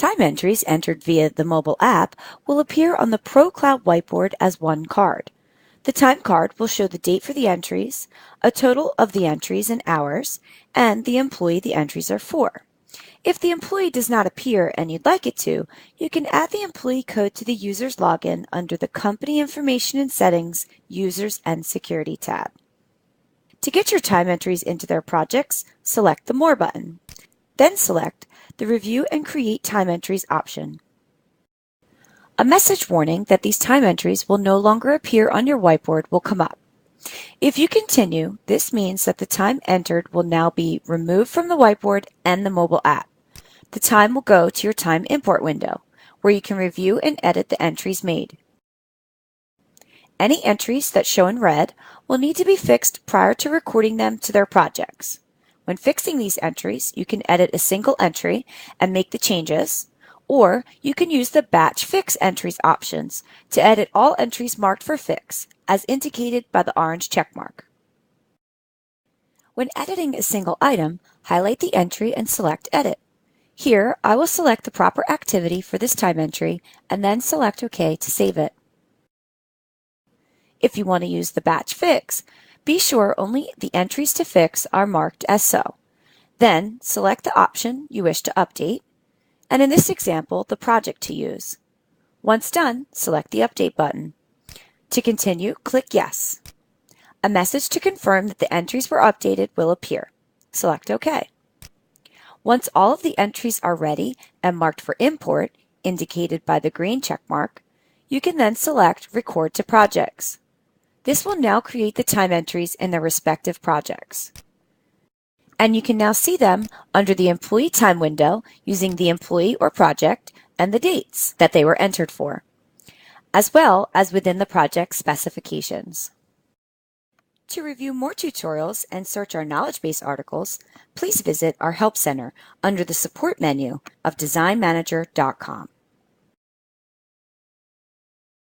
Time entries entered via the mobile app will appear on the ProCloud whiteboard as one card. The time card will show the date for the entries, a total of the entries in hours, and the employee the entries are for. If the employee does not appear and you'd like it to, you can add the employee code to the user's login under the Company Information and Settings, Users and Security tab. To get your time entries into their projects, select the More button. Then select the Review and Create Time Entries option. A message warning that these time entries will no longer appear on your whiteboard will come up. If you continue, this means that the time entered will now be removed from the whiteboard and the mobile app. The time will go to your time import window, where you can review and edit the entries made. Any entries that show in red will need to be fixed prior to recording them to their projects. When fixing these entries, you can edit a single entry and make the changes, or you can use the Batch Fix Entries options to edit all entries marked for fix, as indicated by the orange checkmark. When editing a single item, highlight the entry and select Edit. Here, I will select the proper activity for this time entry and then select OK to save it. If you want to use the Batch Fix, be sure only the entries to fix are marked as so. Then, select the option you wish to update, and in this example, the project to use. Once done, select the Update button. To continue, click Yes. A message to confirm that the entries were updated will appear. Select OK. Once all of the entries are ready and marked for import, indicated by the green check mark, you can then select Record to Projects. This will now create the time entries in their respective projects. And you can now see them under the Employee Time window using the employee or project and the dates that they were entered for, as well as within the project specifications. To review more tutorials and search our knowledge base articles, please visit our Help Center under the Support menu of designmanager.com.